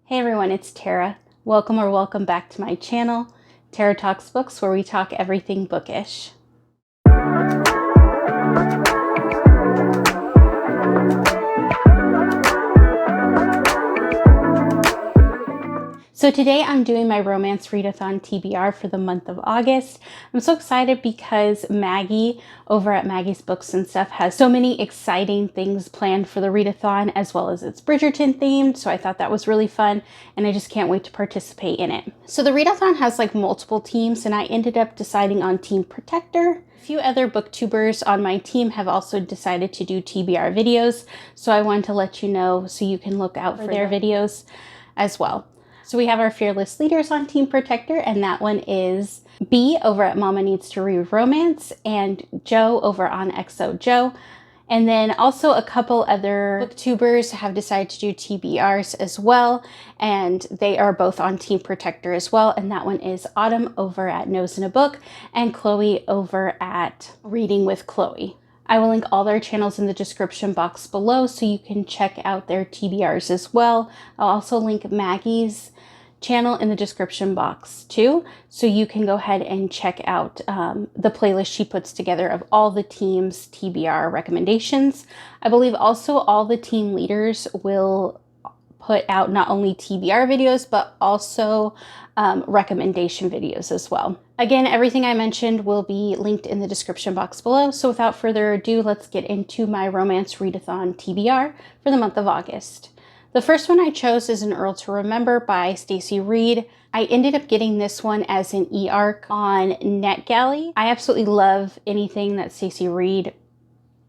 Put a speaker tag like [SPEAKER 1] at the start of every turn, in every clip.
[SPEAKER 1] Hey everyone, it's Tara. Welcome back to my channel, Tara Talks Books, where we talk everything bookish. So today I'm doing my romance readathon TBR for the month of August. I'm so excited because Maggie over at Maggie's Books and Stuff has so many exciting things planned for the readathon, as well as it's Bridgerton themed. So I thought that was really fun and I just can't wait to participate in it. So the readathon has like multiple teams and I ended up deciding on Team Protector. A few other booktubers on my team have also decided to do TBR videos. So I wanted to let you know so you can look out for their videos as well. So we have our fearless leaders on Team Protector, and that one is B over at Mama Needs to Read Romance and Joe over on XO Joe. And then also a couple other booktubers have decided to do TBRs as well, and they are both on Team Protector as well. And that one is Autumn over at Nose in a Book and Chloe over at Reading with Chloe. I will link all their channels in the description box below so you can check out their TBRs as well. I'll also link Maggie's channel in the description box too, so you can go ahead and check out the playlist she puts together of all the teams' TBR recommendations. I believe also all the team leaders will put out not only TBR videos, but also recommendation videos as well. Again, everything I mentioned will be linked in the description box below. So without further ado, let's get into my romance readathon TBR for the month of August. The first one I chose is An Earl to Remember by Stacey Reid. I ended up getting this one as an e-arc on NetGalley. I absolutely love anything that Stacey Reid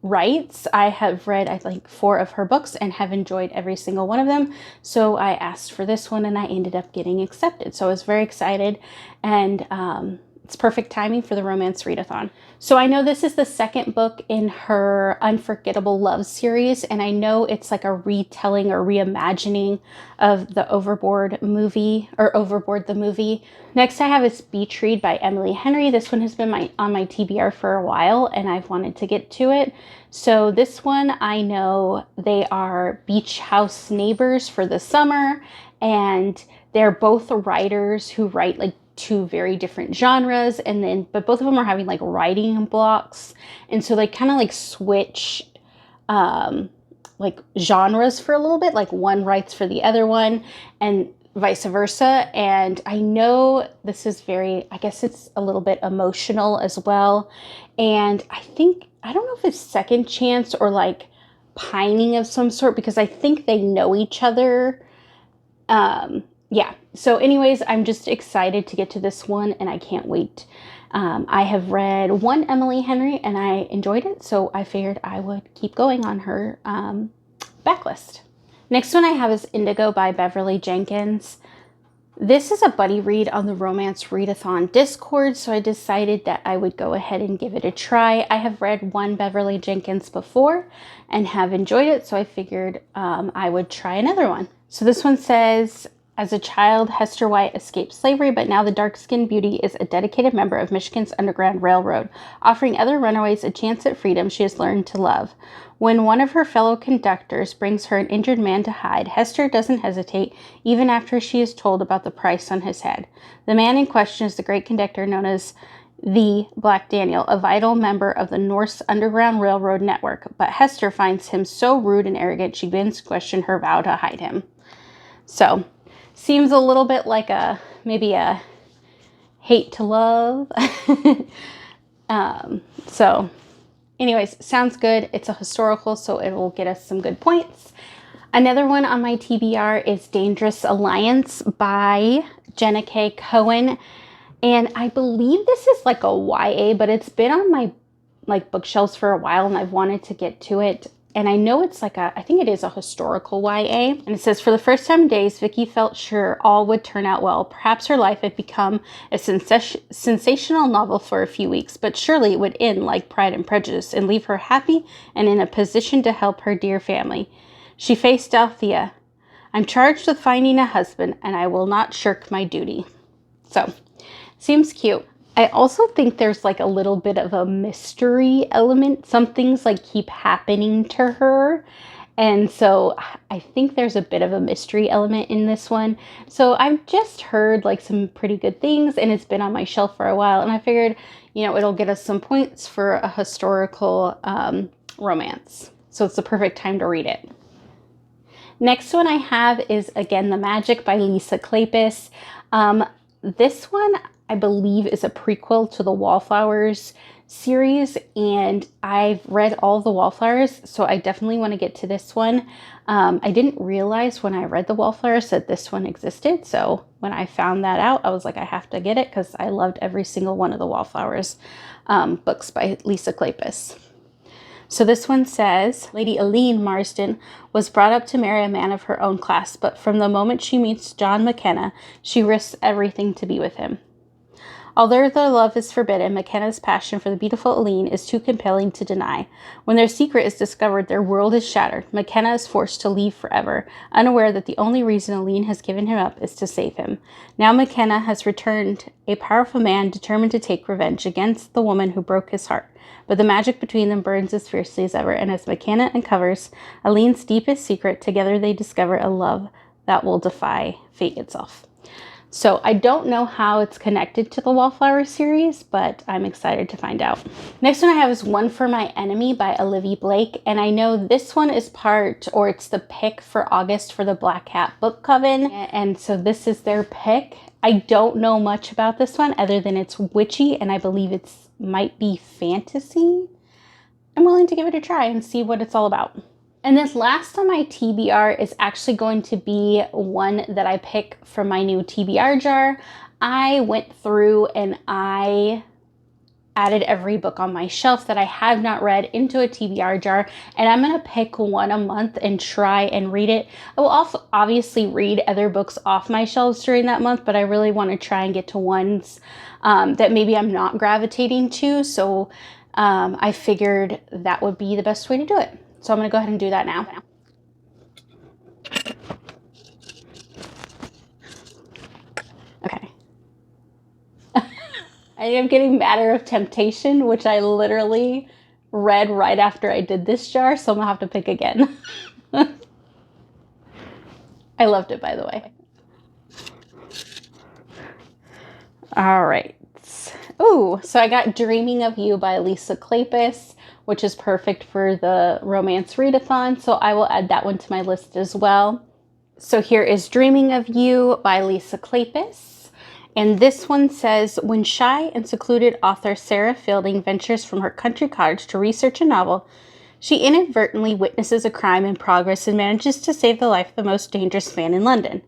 [SPEAKER 1] writes. I have read, I think, 4 of her books and have enjoyed every single one of them. So I asked for this one and I ended up getting accepted. So I was very excited, and it's perfect timing for the romance readathon. So I know this is the second book in her Unforgettable Love series, and I know it's like a retelling or reimagining of the Overboard movie, or Overboard the movie. Next I have is Beach Read by Emily Henry. This one has been on my TBR for a while and I've wanted to get to it. So this one, I know they are beach house neighbors for the summer, and they're both writers who write like 2 very different genres, and then but both of them are having like writing blocks, and so they kind of like switch like genres for a little bit, like one writes for the other one and vice versa. And I know this is very, I guess it's a little bit emotional as well, and I don't know if it's second chance or like pining of some sort, because I think they know each other. Yeah, so anyways, I'm just excited to get to this one and I can't wait. I have read one Emily Henry and I enjoyed it, so I figured I would keep going on her backlist. Next one I have is Indigo by Beverly Jenkins. This is a buddy read on the Romance Readathon Discord, so I decided that I would go ahead and give it a try. I have read one Beverly Jenkins before and have enjoyed it, so I figured I would try another one. So this one says, as a child, Hester White escaped slavery, but now the dark-skinned beauty is a dedicated member of Michigan's Underground Railroad. Offering other runaways a chance at freedom, she has learned to love. When one of her fellow conductors brings her an injured man to hide, Hester doesn't hesitate, even after she is told about the price on his head. The man in question is the great conductor known as the Black Daniel, a vital member of the Norse Underground Railroad network, but Hester finds him so rude and arrogant she begins to question her vow to hide him. So, seems a little bit like maybe a hate to love. So anyways, sounds good. It's a historical, so it will get us some good points. Another one on my TBR is Dangerous Alliance by Jenna K. Cohen. And I believe this is like a YA, but it's been on my like bookshelves for a while and I've wanted to get to it. And I know it's like I think it is a historical YA. And it says, for the first time in days, Vicky felt sure all would turn out well. Perhaps her life had become a sensational novel for a few weeks, but surely it would end like Pride and Prejudice and leave her happy and in a position to help her dear family. She faced Althea. I'm charged with finding a husband and I will not shirk my duty. So, seems cute. I also think there's like a little bit of a mystery element. Some things like keep happening to her And so I think there's a bit of a mystery element in this one. So I've just heard like some pretty good things, and it's been on my shelf for a while. And I figured, you know, it'll get us some points for a historical romance. So it's the perfect time to read it. Next one I have is, again, The Magic by Lisa Kleypas. This one, I believe, is a prequel to the Wallflowers series, and I've read all the Wallflowers, so I definitely want to get to this one. I didn't realize when I read the Wallflowers that this one existed, so when I found that out, I was like, I have to get it because I loved every single one of the Wallflowers books by Lisa Kleypas. So this one says, Lady Aline Marsden was brought up to marry a man of her own class, but from the moment she meets John McKenna, she risks everything to be with him. Although their love is forbidden, McKenna's passion for the beautiful Aline is too compelling to deny. When their secret is discovered, their world is shattered. McKenna is forced to leave forever, unaware that the only reason Aline has given him up is to save him. Now McKenna has returned, a powerful man determined to take revenge against the woman who broke his heart. But the magic between them burns as fiercely as ever, and as McKenna uncovers Aline's deepest secret, together they discover a love that will defy fate itself. So I don't know how it's connected to the Wallflower series, but I'm excited to find out. Next one I have is One for My Enemy by Olivia Blake. And I know this one is part, or it's the pick for August for the Black Hat Book Coven. And so this is their pick. I don't know much about this one other than it's witchy, and I believe it's might be fantasy. I'm willing to give it a try and see what it's all about. And this last on my TBR is actually going to be one that I pick from my new TBR jar. I went through and I added every book on my shelf that I have not read into a TBR jar, and I'm going to pick one a month and try and read it. I will also obviously read other books off my shelves during that month, but I really want to try and get to ones that maybe I'm not gravitating to. So I figured that would be the best way to do it. So I'm going to go ahead and do that now. Okay. I am getting Matter of Temptation, which I literally read right after I did this jar, so I'm gonna have to pick again. I loved it, by the way. All right. Ooh, so I got Dreaming of You by Lisa Kleypas, which is perfect for the romance readathon, so I will add that one to my list as well. So here is Dreaming of You by Lisa Kleypas. And this one says, when shy and secluded author Sarah Fielding ventures from her country cottage to research a novel, she inadvertently witnesses a crime in progress and manages to save the life of the most dangerous man in London.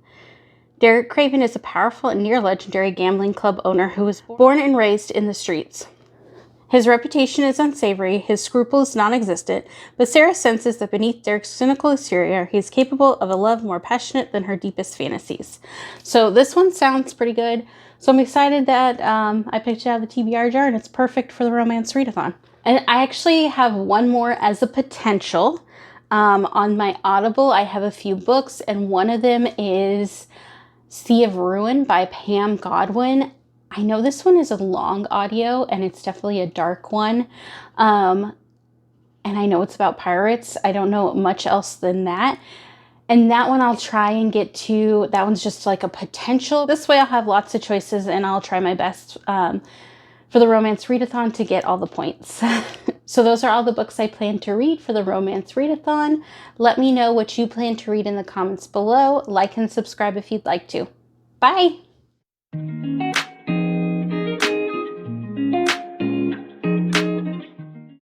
[SPEAKER 1] Derek Craven is a powerful and near-legendary gambling club owner who was born and raised in the streets. His reputation is unsavory, his scruples non-existent, but Sarah senses that beneath Derek's cynical exterior, he is capable of a love more passionate than her deepest fantasies. So this one sounds pretty good. So I'm excited that I picked it out of the TBR jar, and it's perfect for the romance readathon. And I actually have one more as a potential. On my Audible, I have a few books, and one of them is Sea of Ruin by Pam Godwin. I know this one is a long audio, and it's definitely a dark one. And I know it's about pirates. I don't know much else than that. And that one I'll try and get to. That one's just like a potential. This way I'll have lots of choices, and I'll try my best for the romance readathon to get all the points. So those are all the books I plan to read for the romance readathon. Let me know what you plan to read in the comments below. Like and subscribe if you'd like to. Bye!